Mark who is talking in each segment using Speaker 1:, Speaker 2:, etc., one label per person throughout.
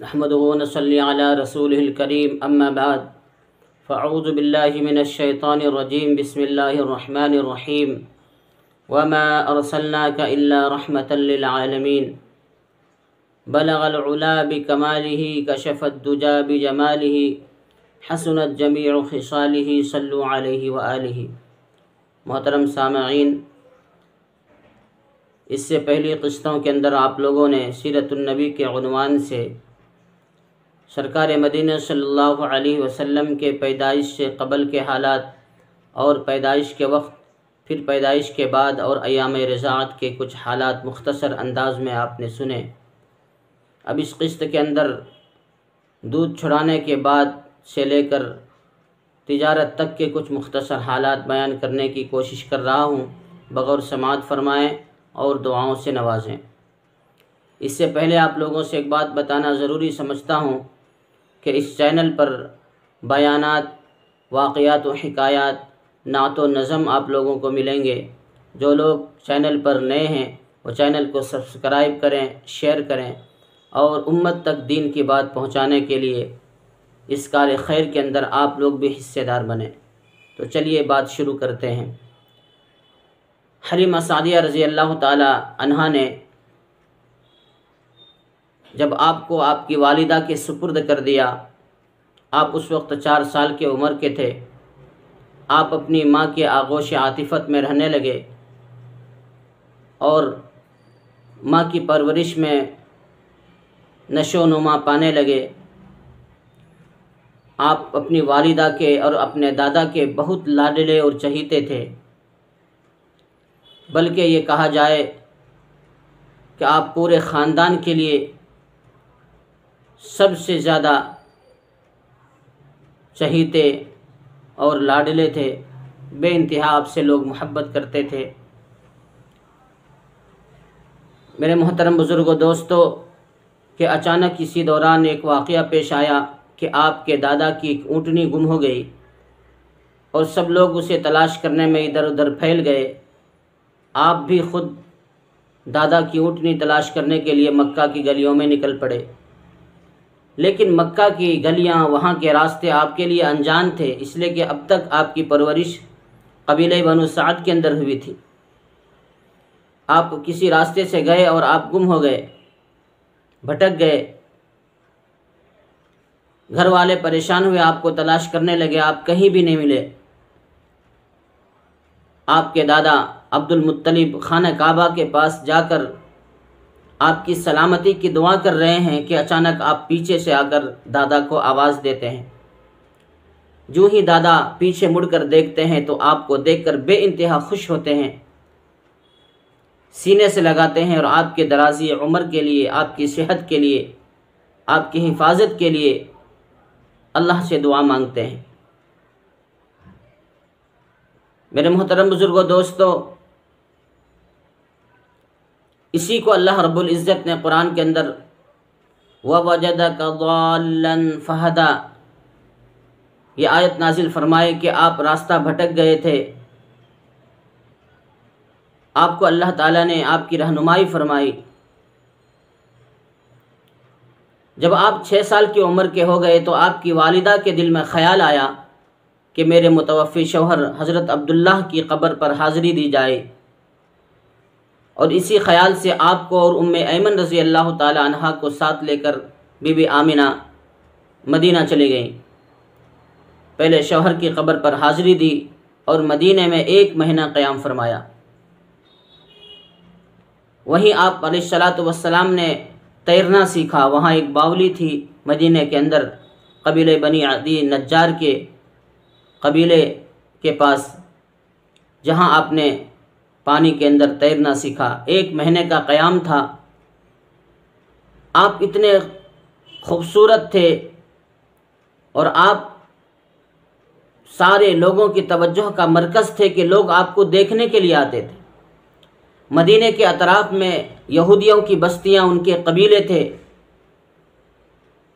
Speaker 1: نحمدہ و نصلی علی رسولہ الکریم اما بعد فاعوذ باللہ من الشیطان الرجیم بسم اللہ الرحمن الرحیم وما ارسلناک الا رحمتا للعالمین بلغ العلا بکمالہ کشف الدجا بجمالہ حسنت جمیع خصالہ صلو علیہ وآلہ۔ محترم سامعین، اس سے پہلی قسطوں کے اندر آپ لوگوں نے سیرت النبی کے عنوان سے سرکار مدینہ صلی اللہ علیہ وسلم کے پیدائش سے قبل کے حالات اور پیدائش کے وقت، پھر پیدائش کے بعد اور ایام رضاعت کے کچھ حالات مختصر انداز میں آپ نے سنے۔ اب اس قسط کے اندر دودھ چھڑانے کے بعد سے لے کر تجارت تک کے کچھ مختصر حالات بیان کرنے کی کوشش کر رہا ہوں، بغور سماعت فرمائیں اور دعاؤں سے نوازیں۔ اس سے پہلے آپ لوگوں سے ایک بات بتانا ضروری سمجھتا ہوں کہ اس چینل پر بیانات، واقعات و حکایات، نعت و نظم آپ لوگوں کو ملیں گے۔ جو لوگ چینل پر نئے ہیں وہ چینل کو سبسکرائب کریں، شیئر کریں اور امت تک دین کی بات پہنچانے کے لیے اس کار خیر کے اندر آپ لوگ بھی حصے دار بنیں۔ تو چلیے بات شروع کرتے ہیں۔ حلیمہ سعدیہ رضی اللہ تعالی عنہا نے جب آپ کو آپ کی والدہ کے سپرد کر دیا، آپ اس وقت 4 سال کی عمر کے تھے، آپ اپنی ماں کے آغوش عاطفت میں رہنے لگے اور ماں کی پرورش میں نشو و نما پانے لگے۔ آپ اپنی والدہ کے اور اپنے دادا کے بہت لاڈلے اور چہیتے تھے، بلکہ یہ کہا جائے کہ آپ پورے خاندان کے لیے سب سے زیادہ چہیتے اور لاڈلے تھے، بے انتہا آپ سے لوگ محبت کرتے تھے۔ میرے محترم بزرگوں، دوستو، کہ اچانک کسی دوران ایک واقعہ پیش آیا کہ آپ کے دادا کی ایک اونٹنی گم ہو گئی اور سب لوگ اسے تلاش کرنے میں ادھر ادھر پھیل گئے۔ آپ بھی خود دادا کی اونٹنی تلاش کرنے کے لیے مکہ کی گلیوں میں نکل پڑے، لیکن مکہ کی گلیاں، وہاں کے راستے آپ کے لیے انجان تھے، اس لیے کہ اب تک آپ کی پرورش قبیلہ بنو سعد کے اندر ہوئی تھی۔ آپ کسی راستے سے گئے اور آپ گم ہو گئے، بھٹک گئے۔ گھر والے پریشان ہوئے، آپ کو تلاش کرنے لگے، آپ کہیں بھی نہیں ملے۔ آپ کے دادا عبد المطلب خانہ کعبہ کے پاس جا کر آپ کی سلامتی کی دعا کر رہے ہیں کہ اچانک آپ پیچھے سے آ کر دادا کو آواز دیتے ہیں۔ جو ہی دادا پیچھے مڑ کر دیکھتے ہیں تو آپ کو دیکھ کر بے انتہا خوش ہوتے ہیں، سینے سے لگاتے ہیں اور آپ کے درازی عمر کے لیے، آپ کی صحت کے لیے، آپ کی حفاظت کے لیے اللہ سے دعا مانگتے ہیں۔ میرے محترم بزرگوں، دوستو، اسی کو اللہ رب العزت نے قرآن کے اندر وَوَجَدَكَ ضَالًّا فَهَدَى یہ آیت نازل فرمائے کہ آپ راستہ بھٹک گئے تھے، آپ کو اللہ تعالیٰ نے آپ کی رہنمائی فرمائی۔ جب آپ 6 سال کی عمر کے ہو گئے تو آپ کی والدہ کے دل میں خیال آیا کہ میرے متوفی شوہر حضرت عبداللہ کی قبر پر حاضری دی جائے، اور اسی خیال سے آپ کو اور ام ایمن رضی اللہ تعالی عنہا کو ساتھ لے کر بی بی آمنہ مدینہ چلی گئیں۔ پہلے شوہر کی قبر پر حاضری دی اور مدینہ میں 1 مہینہ قیام فرمایا۔ وہیں آپ علیہ الصلاۃ والسلام نے تیرنا سیکھا۔ وہاں ایک باولی تھی مدینہ کے اندر، قبیلہ بنی عدی نجار کے قبیلے کے پاس، جہاں آپ نے پانی کے اندر تیرنا سیکھا۔ 1 مہینے کا قیام تھا۔ آپ اتنے خوبصورت تھے اور آپ سارے لوگوں کی توجہ کا مرکز تھے کہ لوگ آپ کو دیکھنے کے لیے آتے تھے۔ مدینے کے اطراف میں یہودیوں کی بستیاں، ان کے قبیلے تھے،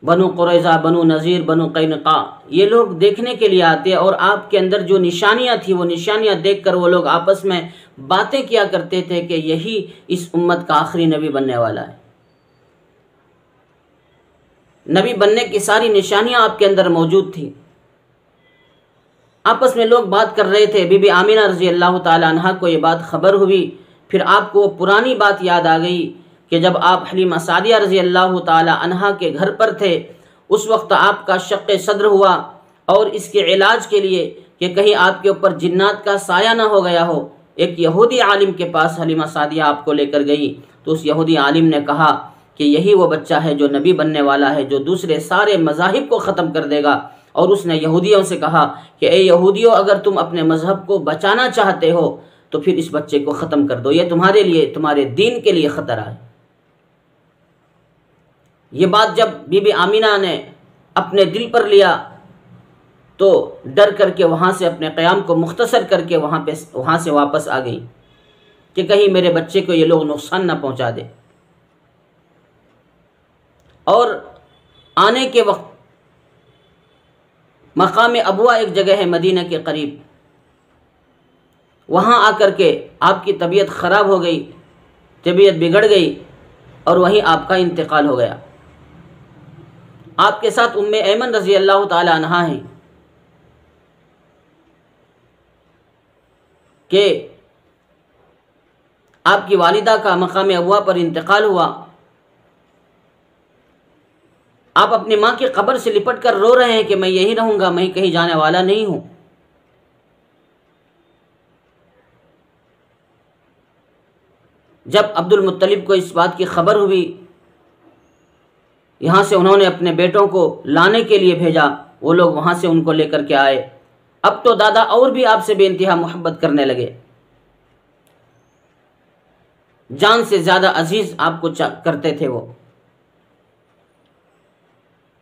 Speaker 1: بنو قریظہ، بنو نذیر، بنو قینقاع، یہ لوگ دیکھنے کے لیے آتے اور آپ کے اندر جو نشانیاں تھیں وہ نشانیاں دیکھ کر وہ لوگ آپس میں باتیں کیا کرتے تھے کہ یہی اس امت کا آخری نبی بننے والا ہے۔ نبی بننے کی ساری نشانیاں آپ کے اندر موجود تھیں۔ آپس میں لوگ بات کر رہے تھے، بی بی آمینہ رضی اللہ تعالی عنہا کو یہ بات خبر ہوئی، پھر آپ کو پرانی بات یاد آ گئی کہ جب آپ حلیمہ سعدیہ رضی اللہ تعالی عنہا کے گھر پر تھے، اس وقت آپ کا شق صدر ہوا، اور اس کے علاج کے لیے کہ کہیں آپ کے اوپر جنات کا سایہ نہ ہو گیا ہو، ایک یہودی عالم کے پاس حلیمہ سعدیہ آپ کو لے کر گئی، تو اس یہودی عالم نے کہا کہ یہی وہ بچہ ہے جو نبی بننے والا ہے، جو دوسرے سارے مذاہب کو ختم کر دے گا۔ اور اس نے یہودیوں سے کہا کہ اے یہودیوں، اگر تم اپنے مذہب کو بچانا چاہتے ہو تو پھر اس بچے کو ختم کر دو، یہ تمہارے لیے، تمہارے دین کے لیے خطرہ ہے۔ یہ بات جب بی بی آمینہ نے اپنے دل پر لیا تو ڈر کر کے وہاں سے اپنے قیام کو مختصر کر کے وہاں سے واپس آ گئی کہ کہیں میرے بچے کو یہ لوگ نقصان نہ پہنچا دے۔ اور آنے کے وقت مقام ابوا ایک جگہ ہے مدینہ کے قریب، وہاں آ کر کے آپ کی طبیعت خراب ہو گئی، طبیعت بگڑ گئی، اور وہیں آپ کا انتقال ہو گیا۔ آپ کے ساتھ ام ایمن رضی اللہ تعالی عنہا ہیں کہ آپ کی والدہ کا مقام ابوا پر انتقال ہوا، آپ اپنی ماں کی قبر سے لپٹ کر رو رہے ہیں کہ میں یہی رہوں گا، میں کہیں جانے والا نہیں ہوں۔ جب عبد المطلب کو اس بات کی خبر ہوئی، یہاں سے انہوں نے اپنے بیٹوں کو لانے کے لیے بھیجا، وہ لوگ وہاں سے ان کو لے کر کے آئے۔ اب تو دادا اور بھی آپ سے بے انتہا محبت کرنے لگے، جان سے زیادہ عزیز آپ کو کرتے تھے وہ۔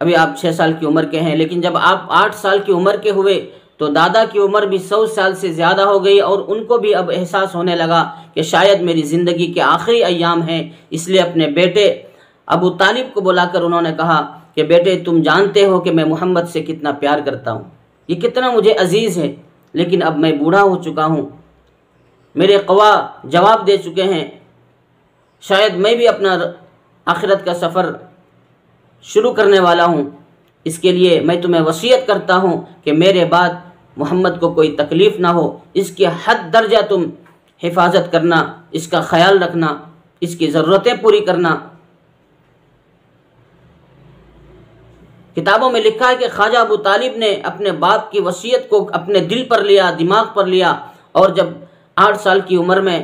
Speaker 1: ابھی آپ 6 سال کی عمر کے ہیں، لیکن جب آپ 8 سال کی عمر کے ہوئے تو دادا کی عمر بھی 100 سال سے زیادہ ہو گئی، اور ان کو بھی اب احساس ہونے لگا کہ شاید میری زندگی کے آخری ایام ہیں۔ اس لیے اپنے بیٹے ابو طالب کو بلا کر انہوں نے کہا کہ بیٹے، تم جانتے ہو کہ میں محمد سے کتنا پیار کرتا ہوں، یہ کتنا مجھے عزیز ہے، لیکن اب میں بوڑھا ہو چکا ہوں، میرے قوا جواب دے چکے ہیں، شاید میں بھی اپنا آخرت کا سفر شروع کرنے والا ہوں، اس کے لیے میں تمہیں وصیت کرتا ہوں کہ میرے بعد محمد کو کوئی تکلیف نہ ہو، اس کی حد درجہ تم حفاظت کرنا، اس کا خیال رکھنا، اس کی ضرورتیں پوری کرنا۔ کتابوں میں لکھا ہے کہ خواجہ ابو طالب نے اپنے باپ کی وصیت کو اپنے دل پر لیا، دماغ پر لیا، اور جب 8 سال کی عمر میں،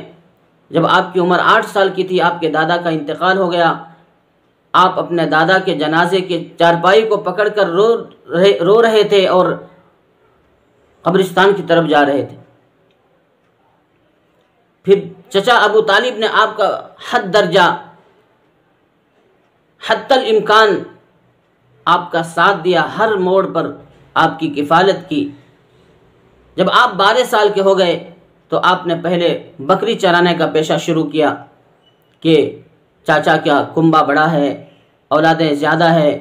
Speaker 1: جب آپ کی عمر 8 سال کی تھی، آپ کے دادا کا انتقال ہو گیا، آپ اپنے دادا کے جنازے کے چارپائی کو پکڑ کر رو رہے تھے اور قبرستان کی طرف جا رہے تھے۔ پھر چچا ابو طالب نے آپ کا حد درجہ، حتی الامکان آپ کا ساتھ دیا، ہر موڑ پر آپ کی کفالت کی۔ جب آپ 12 سال کے ہو گئے تو آپ نے پہلے بکری چرانے کا پیشہ شروع کیا کہ چاچا کا کنبہ بڑا ہے، اولادیں زیادہ ہے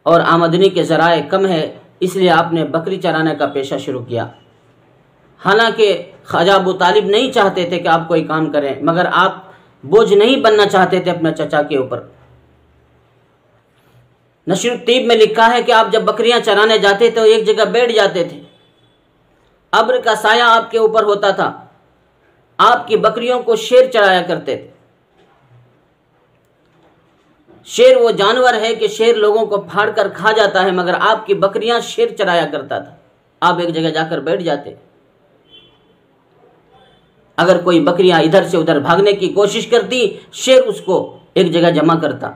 Speaker 1: اور آمدنی کے ذرائع کم ہے، اس لیے آپ نے بکری چرانے کا پیشہ شروع کیا۔ حالانکہ خواجہ ابو طالب نہیں چاہتے تھے کہ آپ کوئی کام کریں، مگر آپ بوجھ نہیں بننا چاہتے تھے اپنے چچا کے اوپر۔ نشر الطیب میں لکھا ہے کہ آپ جب بکریاں چرانے جاتے تو ایک جگہ بیٹھ جاتے تھے، ابر کا سایہ آپ کے اوپر ہوتا تھا، آپ کی بکریوں کو شیر چرایا کرتے تھے۔ شیر وہ جانور ہے کہ شیر لوگوں کو پھاڑ کر کھا جاتا ہے، مگر آپ کی بکریاں شیر چرایا کرتا تھا۔ آپ ایک جگہ جا کر بیٹھ جاتے، اگر کوئی بکریاں ادھر سے ادھر بھاگنے کی کوشش کرتی، شیر اس کو ایک جگہ جمع کرتا۔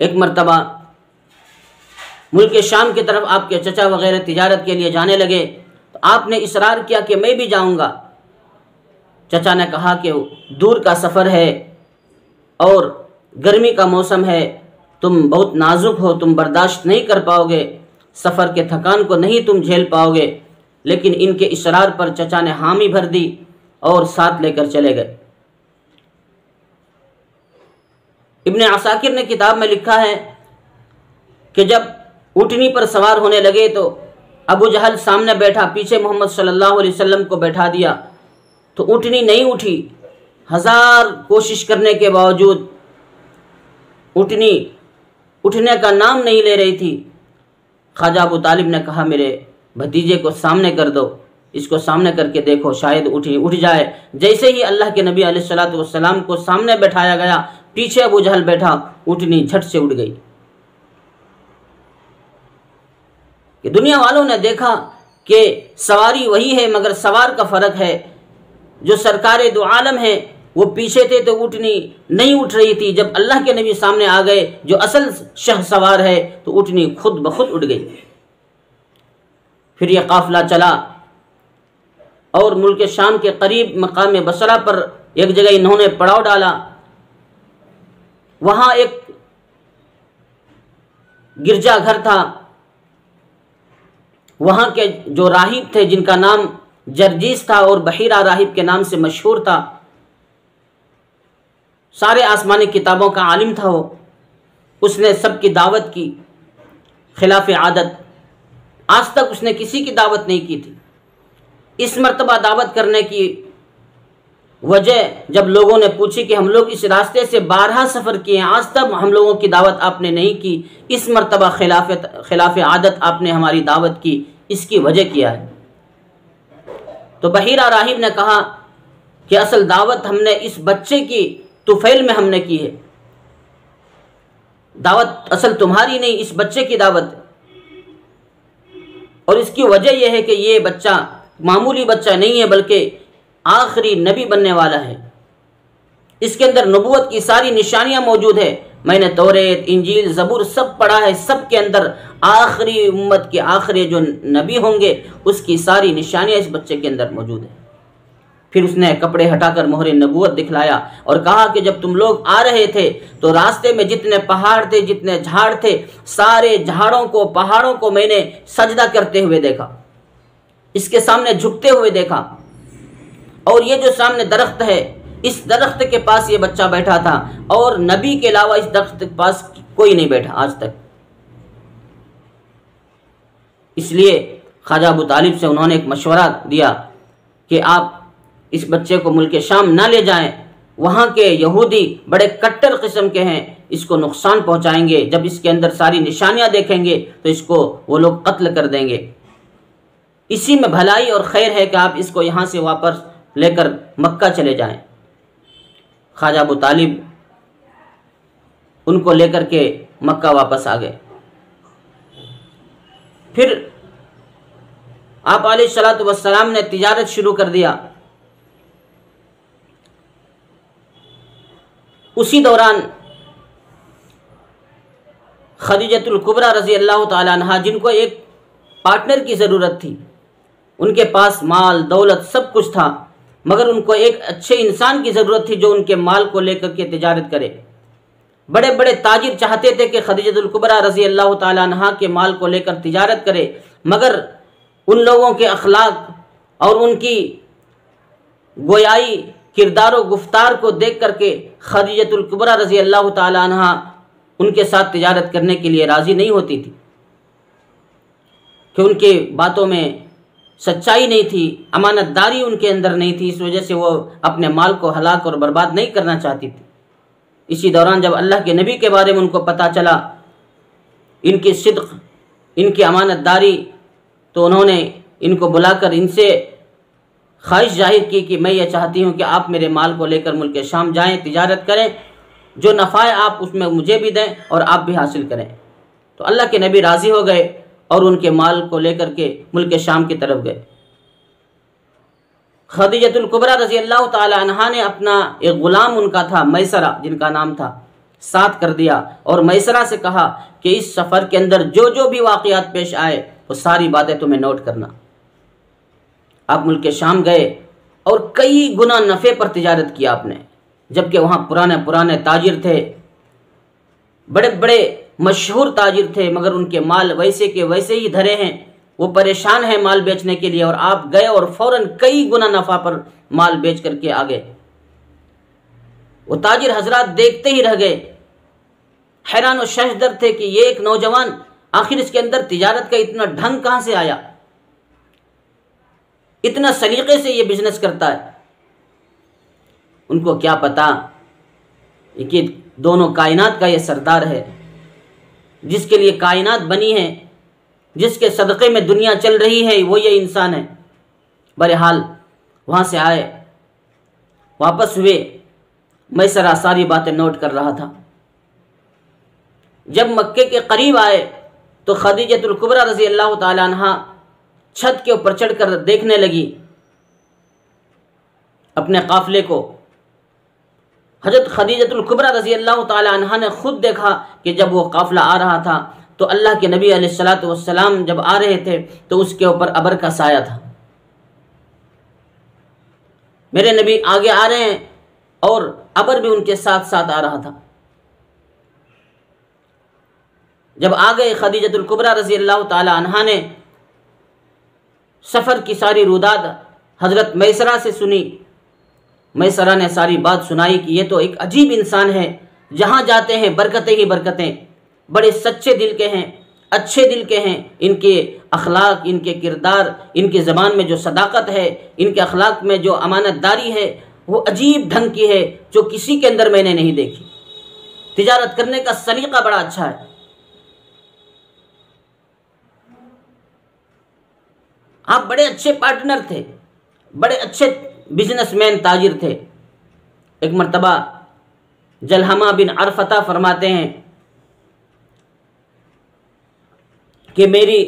Speaker 1: ایک مرتبہ ملک شام کی طرف آپ کے چچا وغیرہ تجارت کے لیے جانے لگے تو آپ نے اصرار کیا کہ میں بھی جاؤں گا۔ چچا نے کہا کہ دور کا سفر ہے اور گرمی کا موسم ہے، تم بہت نازک ہو، تم برداشت نہیں کر پاؤ گے، سفر کے تھکان کو نہیں تم جھیل پاؤ گے۔ لیکن ان کے اصرار پر چچا نے حامی بھر دی اور ساتھ لے کر چلے گئے۔ ابن عساکر نے کتاب میں لکھا ہے کہ جب اونٹنی پر سوار ہونے لگے تو ابو جہل سامنے بیٹھا، پیچھے محمد صلی اللہ علیہ وسلم کو بیٹھا دیا، تو اونٹنی نہیں اٹھی۔ 1000 کوشش کرنے کے باوجود اٹھنی اٹھنے کا نام نہیں لے رہی تھی۔ خواجہ ابو طالب نے کہا میرے بھتیجے کو سامنے کر دو، اس کو سامنے کر کے دیکھو شاید اٹھ جائے۔ جیسے ہی اللہ کے نبی علیہ الصلوۃ والسلام کو سامنے بٹھایا گیا، پیچھے ابو جہل بیٹھا، اٹھنی جھٹ سے اٹھ گئی۔ کہ دنیا والوں نے دیکھا کہ سواری وہی ہے مگر سوار کا فرق ہے۔ جو سرکار دو عالم ہے وہ پیچھے تھے تو اٹھنی نہیں اٹھ رہی تھی، جب اللہ کے نبی سامنے آ گئے جو اصل شہ سوار ہے تو اٹھنی خود بخود اٹھ گئی۔ پھر یہ قافلہ چلا اور ملک شام کے قریب مقام بصرہ پر ایک جگہ انہوں نے پڑاؤ ڈالا۔ وہاں ایک گرجا گھر تھا، وہاں کے جو راہب تھے جن کا نام جرجیس تھا اور بحیرہ راہب کے نام سے مشہور تھا، سارے آسمانی کتابوں کا عالم تھا وہ، اس نے سب کی دعوت کی خلاف عادت۔ آج تک اس نے کسی کی دعوت نہیں کی تھی۔ اس مرتبہ دعوت کرنے کی وجہ جب لوگوں نے پوچھی کہ ہم لوگ اس راستے سے 12 سفر کیے ہیں، آج تک ہم لوگوں کی دعوت آپ نے نہیں کی، اس مرتبہ خلاف عادت آپ نے ہماری دعوت کی، اس کی وجہ کیا ہے؟ تو بحیرہ راہب نے کہا کہ اصل دعوت ہم نے اس بچے کی طفیل میں ہم نے کی ہے، دعوت اصل تمہاری نہیں، اس بچے کی دعوت ہے۔ اور اس کی وجہ یہ ہے کہ یہ بچہ معمولی بچہ نہیں ہے بلکہ آخری نبی بننے والا ہے، اس کے اندر نبوت کی ساری نشانیاں موجود ہے۔ میں نے توریت، انجیل، زبور سب پڑھا ہے، سب کے اندر آخری امت کے آخری جو نبی ہوں گے اس کی ساری نشانیاں اس بچے کے اندر موجود ہیں۔ پھر اس نے کپڑے ہٹا کر مہر نبوت دکھلایا اور کہا کہ جب تم لوگ آ رہے تھے تو راستے میں جتنے پہاڑ تھے، جتنے جھاڑ تھے، سارے جھاڑوں کو، پہاڑوں کو میں نے سجدہ کرتے ہوئے دیکھا، اس کے سامنے جھکتے ہوئے دیکھا، اور یہ جو سامنے درخت ہے اس درخت کے پاس یہ بچہ بیٹھا تھا، اور نبی کے علاوہ اس درخت کے پاس کوئی نہیں بیٹھا آج تک۔ اس لیے خواجہ ابو طالب سے انہوں نے ایک مشورہ دیا کہ آپ اس بچے کو ملک شام نہ لے جائیں، وہاں کے یہودی بڑے کٹر قسم کے ہیں، اس کو نقصان پہنچائیں گے، جب اس کے اندر ساری نشانیاں دیکھیں گے تو اس کو وہ لوگ قتل کر دیں گے، اسی میں بھلائی اور خیر ہے کہ آپ اس کو یہاں سے واپس لے کر مکہ چلے جائیں۔ خواجہ ابو طالب ان کو لے کر کے مکہ واپس آ گئے۔ پھر آپ علیہ الصلوۃ والسلام نے تجارت شروع کر دیا۔ اسی دوران خدیجۃ الکبریٰ رضی اللہ تعالی عنہا، جن کو ایک پارٹنر کی ضرورت تھی، ان کے پاس مال دولت سب کچھ تھا، مگر ان کو ایک اچھے انسان کی ضرورت تھی جو ان کے مال کو لے کر کے تجارت کرے۔ بڑے بڑے تاجر چاہتے تھے کہ خدیجۃ الکبریٰ رضی اللہ تعالی عنہا کے مال کو لے کر تجارت کرے، مگر ان لوگوں کے اخلاق اور ان کی گویائی، کردار و گفتار کو دیکھ کر کے خدیجۃ الکبریٰ رضی اللہ تعالی عنہا ان کے ساتھ تجارت کرنے کے لیے راضی نہیں ہوتی تھی، کہ ان کے باتوں میں سچائی نہیں تھی، امانت داری ان کے اندر نہیں تھی، اس وجہ سے وہ اپنے مال کو ہلاک اور برباد نہیں کرنا چاہتی تھی۔ اسی دوران جب اللہ کے نبی کے بارے میں ان کو پتہ چلا، ان کی صدق، ان کی امانت داری، تو انہوں نے ان کو بلا کر ان سے خواہش ظاہر کی کہ میں یہ چاہتی ہوں کہ آپ میرے مال کو لے کر ملک شام جائیں، تجارت کریں، جو نفع ہے آپ اس میں مجھے بھی دیں اور آپ بھی حاصل کریں۔ تو اللہ کے نبی راضی ہو گئے اور ان کے مال کو لے کر کے ملک شام کی طرف گئے۔ خدیجۃ الکبریٰ رضی اللہ تعالی عنہا نے اپنا ایک غلام ان کا تھا میسرہ جن کا نام تھا، ساتھ کر دیا اور میسرہ سے کہا کہ اس سفر کے اندر جو بھی واقعات پیش آئے وہ ساری باتیں تمہیں نوٹ کرنا۔ آپ ملک شام گئے اور کئی گنا نفع پر تجارت کیا آپ نے، جبکہ وہاں پرانے تاجر تھے، بڑے بڑے مشہور تاجر تھے، مگر ان کے مال ویسے کے ویسے ہی دھرے ہیں، وہ پریشان ہیں مال بیچنے کے لیے، اور آپ گئے اور فوراً کئی گنا نفع پر مال بیچ کر کے آگے۔ وہ تاجر حضرات دیکھتے ہی رہ گئے، حیران و ششدر تھے کہ یہ ایک نوجوان آخر اس کے اندر تجارت کا اتنا ڈھنگ کہاں سے آیا، اتنا سلیقے سے یہ بزنس کرتا ہے۔ ان کو کیا پتا کہ دونوں کائنات کا یہ سردار ہے، جس کے لیے کائنات بنی ہے، جس کے صدقے میں دنیا چل رہی ہے، وہ یہ انسان ہے۔ بہرحال وہاں سے آئے، واپس ہوئے، میں ساری باتیں نوٹ کر رہا تھا۔ جب مکے کے قریب آئے تو خدیجۃ الکبریٰ رضی اللہ تعالی عنہا چھت کے اوپر چڑھ کر دیکھنے لگی اپنے قافلے کو۔ حضرت خدیجۃ الکبریٰ رضی اللہ تعالی عنہا نے خود دیکھا کہ جب وہ قافلہ آ رہا تھا تو اللہ کے نبی علیہ الصلوۃ والسلام جب آ رہے تھے تو اس کے اوپر ابر کا سایہ تھا۔ میرے نبی آگے آ رہے ہیں اور ابر بھی ان کے ساتھ ساتھ آ رہا تھا۔ جب آ گئے خدیجۃ الکبریٰ رضی اللہ تعالی عنہا نے سفر کی ساری روداد حضرت میسرہ سے سنی۔ میسرہ نے ساری بات سنائی کہ یہ تو ایک عجیب انسان ہے، جہاں جاتے ہیں برکتیں ہی برکتیں، بڑے سچے دل کے ہیں، اچھے دل کے ہیں، ان کے اخلاق، ان کے کردار، ان کے زبان میں جو صداقت ہے، ان کے اخلاق میں جو امانت داری ہے، وہ عجیب ڈھنگ کی ہے جو کسی کے اندر میں نے نہیں دیکھی۔ تجارت کرنے کا سلیقہ بڑا اچھا ہے۔ آپ بڑے اچھے پارٹنر تھے، بڑے اچھے بزنس مین تاجر تھے۔ ایک مرتبہ جلحمہ بن عرفتہ فرماتے ہیں کہ میری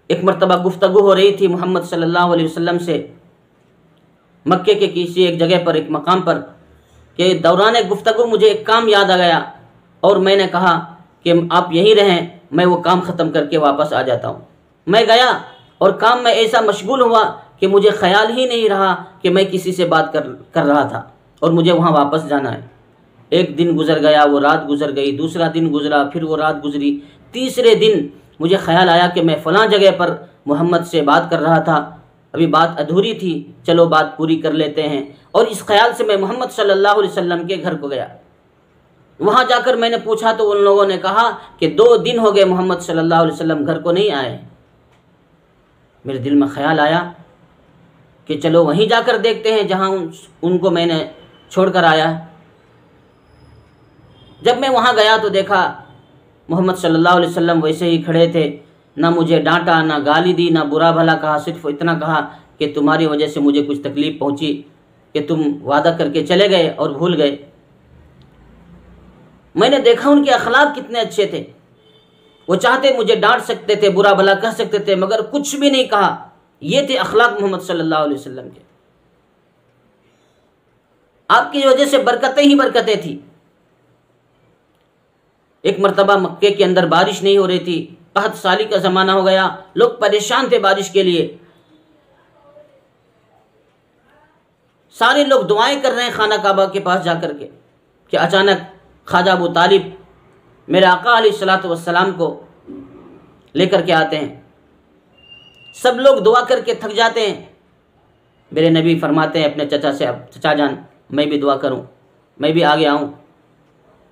Speaker 1: ایک مرتبہ گفتگو ہو رہی تھی محمد صلی اللہ علیہ وسلم سے مکے کے کسی ایک جگہ پر، ایک مقام پر، کہ دوران گفتگو مجھے ایک کام یاد آ گیا اور میں نے کہا کہ آپ یہیں رہیں، میں وہ کام ختم کر کے واپس آ جاتا ہوں۔ میں گیا اور کام میں ایسا مشغول ہوا کہ مجھے خیال ہی نہیں رہا کہ میں کسی سے بات کر رہا تھا اور مجھے وہاں واپس جانا ہے۔ ایک دن گزر گیا، وہ رات گزر گئی، دوسرا دن گزرا، پھر وہ رات گزری، تیسرے دن مجھے خیال آیا کہ میں فلاں جگہ پر محمد سے بات کر رہا تھا، ابھی بات ادھوری تھی، چلو بات پوری کر لیتے ہیں۔ اور اس خیال سے میں محمد صلی اللہ علیہ وسلم کے گھر کو گیا۔ وہاں جا کر میں نے پوچھا تو ان لوگوں نے کہا کہ 2 دن ہو گئے محمد صلی اللہ علیہ وسلم گھر کو نہیں آئے۔ میرے دل میں خیال آیا کہ چلو وہیں جا کر دیکھتے ہیں جہاں ان کو میں نے چھوڑ کر آیا ہے۔ جب میں وہاں گیا تو دیکھا محمد صلی اللہ علیہ وسلم ویسے ہی کھڑے تھے، نہ مجھے ڈانٹا، نہ گالی دی، نہ برا بھلا کہا، صرف اتنا کہا کہ تمہاری وجہ سے مجھے کچھ تکلیف پہنچی کہ تم وعدہ کر کے چلے گئے اور بھول گئے۔ میں نے دیکھا ان کے اخلاق کتنے اچھے تھے، وہ چاہتے مجھے ڈانٹ سکتے تھے، برا بھلا کہہ سکتے تھے، مگر کچھ بھی نہیں کہا۔ یہ تھے اخلاق محمد صلی اللہ علیہ وسلم کے۔ آپ کی وجہ سے برکتیں ہی برکتیں تھیں۔ ایک مرتبہ مکے کے اندر بارش نہیں ہو رہی تھی، قحط سالی کا زمانہ ہو گیا، لوگ پریشان تھے بارش کے لیے۔ سارے لوگ دعائیں کر رہے ہیں خانہ کعبہ کے پاس جا کر کے کہ اچانک خواجہ ابو طالب میرے آقا علیہ الصلوۃ والسلام کو لے کر کے آتے ہیں۔ سب لوگ دعا کر کے تھک جاتے ہیں۔ میرے نبی فرماتے ہیں اپنے چچا سے، اب چچا جان میں بھی دعا کروں، میں بھی آگے آؤں۔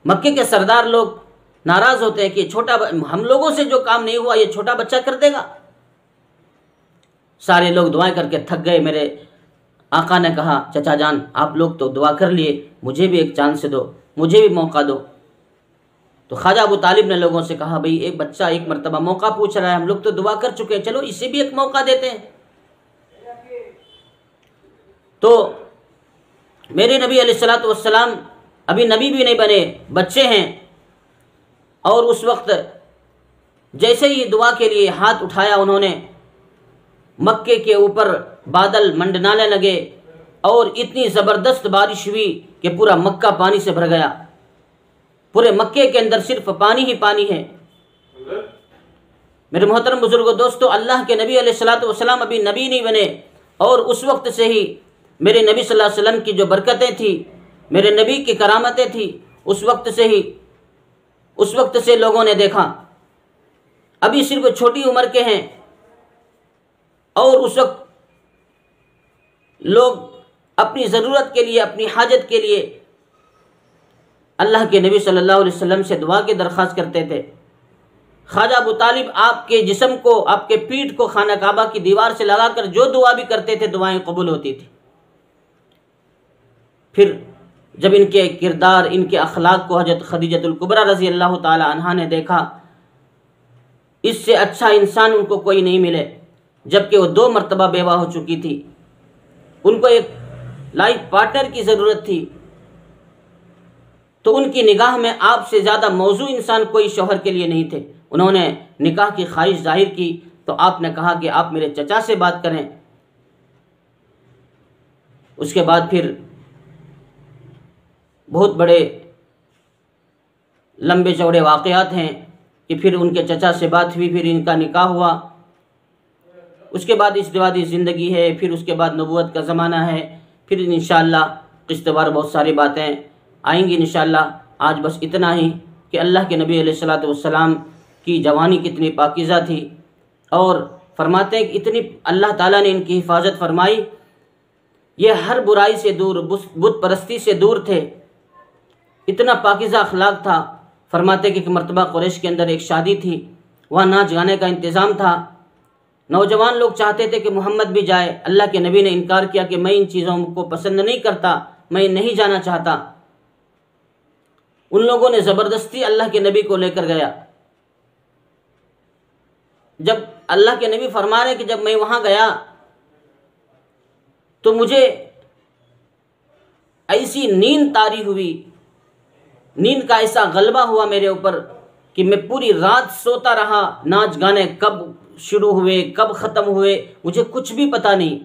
Speaker 1: مکے کے سردار لوگ ناراض ہوتے ہیں کہ ہم لوگوں سے جو کام نہیں ہوا یہ چھوٹا بچہ کر دے گا۔ سارے لوگ دعائیں کر کے تھک گئے۔ میرے آقا نے کہا چچا جان آپ لوگ تو دعا کر لیے، مجھے بھی ایک چانس دو، مجھے بھی موقع دو۔ تو خواجہ ابو طالب نے لوگوں سے کہا بھئی ایک بچہ ایک مرتبہ موقع پوچھ رہا ہے، ہم لوگ تو دعا کر چکے ہیں، چلو اسے بھی ایک موقع دیتے ہیں۔ تو میرے نبی علیہ الصلوۃ والسلام ابھی نبی بھی نہیں بنے، بچے ہیں، اور اس وقت جیسے ہی دعا کے لیے ہاتھ اٹھایا انہوں نے، مکے کے اوپر بادل منڈلانے لگے اور اتنی زبردست بارش ہوئی کہ پورا مکہ پانی سے بھر گیا۔ پورے مکے کے اندر صرف پانی ہی پانی ہے۔ میرے محترم بزرگوں دوستو، اللہ کے نبی علیہ الصلوۃ والسلام ابھی نبی نہیں بنے، اور اس وقت سے ہی میرے نبی صلی اللہ علیہ وسلم کی جو برکتیں تھیں، میرے نبی کی کرامتیں تھیں، اس وقت سے لوگوں نے دیکھا۔ ابھی صرف چھوٹی عمر کے ہیں، اور اس وقت لوگ اپنی ضرورت کے لیے، اپنی حاجت کے لیے اللہ کے نبی صلی اللہ علیہ وسلم سے دعا کی درخواست کرتے تھے۔ خواجہ ابو طالب آپ کے جسم کو، آپ کے پیٹھ کو خانہ کعبہ کی دیوار سے لگا کر جو دعا بھی کرتے تھے دعائیں قبول ہوتی تھی۔ پھر جب ان کے کردار، ان کے اخلاق کو حضرت خدیجہ الکبریٰ رضی اللہ تعالی عنہا نے دیکھا، اس سے اچھا انسان ان کو کوئی نہیں ملے، جبکہ وہ 2 مرتبہ بیوہ ہو چکی تھی، ان کو ایک لائف پارٹنر کی ضرورت تھی، تو ان کی نگاہ میں آپ سے زیادہ موزوں انسان کوئی شوہر کے لیے نہیں تھے۔ انہوں نے نکاح کی خواہش ظاہر کی تو آپ نے کہا کہ آپ میرے چچا سے بات کریں۔ اس کے بعد پھر بہت بڑے لمبے چوڑے واقعات ہیں کہ پھر ان کے چچا سے بات ہوئی، پھر ان کا نکاح ہوا، اس کے بعد ازدواجی زندگی ہے، پھر اس کے بعد نبوت کا زمانہ ہے، پھر انشاءاللہ قسط وار بہت ساری باتیں آئیں گی انشاءاللہ۔ آج بس اتنا ہی کہ اللہ کے نبی علیہ الصلوۃ والسلام کی جوانی کتنی پاکیزہ تھی، اور فرماتے ہیں کہ اتنی اللہ تعالیٰ نے ان کی حفاظت فرمائی، یہ ہر برائی سے دور، بت پرستی سے دور تھے، اتنا پاکیزہ اخلاق تھا۔ فرماتے کہ ایک مرتبہ قریش کے اندر ایک شادی تھی، وہاں ناچ گانے کا انتظام تھا، نوجوان لوگ چاہتے تھے کہ محمد بھی جائے، اللہ کے نبی نے انکار کیا کہ میں ان چیزوں کو پسند نہیں کرتا، میں نہیں جانا چاہتا۔ ان لوگوں نے زبردستی اللہ کے نبی کو لے کر گیا۔ جب اللہ کے نبی فرما رہے کہ جب میں وہاں گیا تو مجھے ایسی نیند طاری ہوئی، نیند کا ایسا غلبہ ہوا میرے اوپر کہ میں پوری رات سوتا رہا، ناچ گانے کب شروع ہوئے کب ختم ہوئے مجھے کچھ بھی پتہ نہیں۔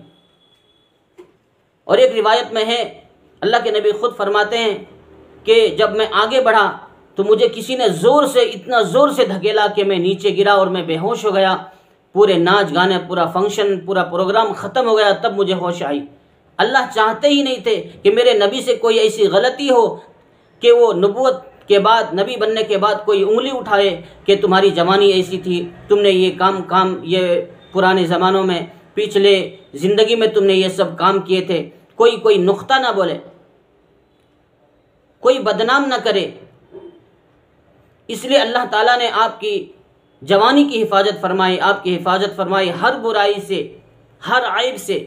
Speaker 1: اور ایک روایت میں ہے، اللہ کے نبی خود فرماتے ہیں کہ جب میں آگے بڑھا تو مجھے کسی نے اتنا زور سے دھکیلا کہ میں نیچے گرا اور میں بے ہوش ہو گیا۔ پورے ناچ گانے، پورا فنکشن، پورا پروگرام ختم ہو گیا، تب مجھے ہوش آئی۔ اللہ چاہتے ہی نہیں تھے کہ میرے نبی سے کوئی ایسی غلطی ہو کہ وہ نبوت کے بعد، نبی بننے کے بعد کوئی انگلی اٹھائے کہ تمہاری جوانی ایسی تھی، تم نے یہ کام یہ پرانے زمانوں میں، پچھلے زندگی میں تم نے یہ سب کام کیے تھے، کوئی نقطہ نہ بولے، کوئی بدنام نہ کرے۔ اس لیے اللہ تعالیٰ نے آپ کی جوانی کی حفاظت فرمائی، آپ کی حفاظت فرمائی ہر برائی سے، ہر عیب سے،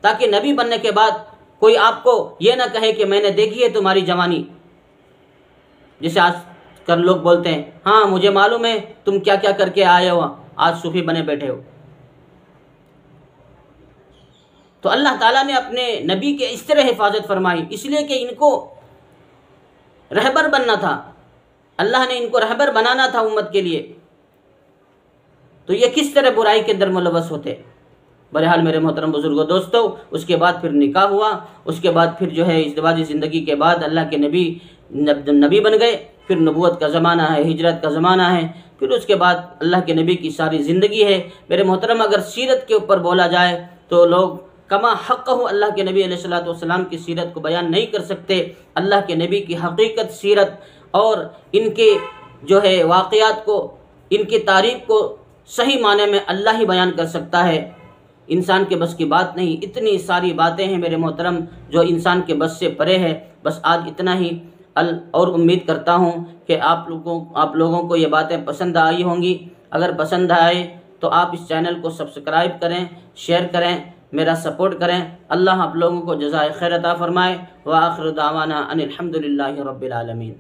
Speaker 1: تاکہ نبی بننے کے بعد کوئی آپ کو یہ نہ کہے کہ میں نے دیکھی ہے تمہاری جوانی، جسے آج کل لوگ بولتے ہیں ہاں مجھے معلوم ہے تم کیا کیا کر کے آئے ہو، آج صوفی بنے بیٹھے ہو۔ تو اللہ تعالیٰ نے اپنے نبی کے اس طرح حفاظت فرمائی، اس لیے کہ ان کو رہبر بننا تھا، اللہ نے ان کو رہبر بنانا تھا امت کے لیے، تو یہ کس طرح برائی کے اندر ملوث ہوتے۔ بہرحال میرے محترم بزرگوں دوستو، اس کے بعد پھر نکاح ہوا، اس کے بعد پھر جو ہے ازدواجی زندگی کے بعد اللہ کے نبی بن گئے، پھر نبوت کا زمانہ ہے، ہجرت کا زمانہ ہے، پھر اس کے بعد اللہ کے نبی کی ساری زندگی ہے۔ میرے محترم اگر سیرت کے اوپر بولا جائے تو لوگ کما حق ہو اللہ کے نبی علیہ الصلوۃ والسلام کی سیرت کو بیان نہیں کر سکتے۔ اللہ کے نبی کی حقیقت سیرت اور ان کے جو ہے واقعات کو، ان کی تعریف کو صحیح معنی میں اللہ ہی بیان کر سکتا ہے، انسان کے بس کی بات نہیں۔ اتنی ساری باتیں ہیں میرے محترم جو انسان کے بس سے پرے ہے۔ بس آج اتنا ہی، اور امید کرتا ہوں کہ آپ لوگوں کو یہ باتیں پسند آئی ہوں گی۔ اگر پسند آئے تو آپ اس چینل کو سبسکرائب کریں، شیئر کریں، میرا سپورٹ کریں۔ اللہ آپ لوگوں کو جزائے خیر عطا فرمائے۔ وآخر دعوانا ان الحمد للہ رب العالمین۔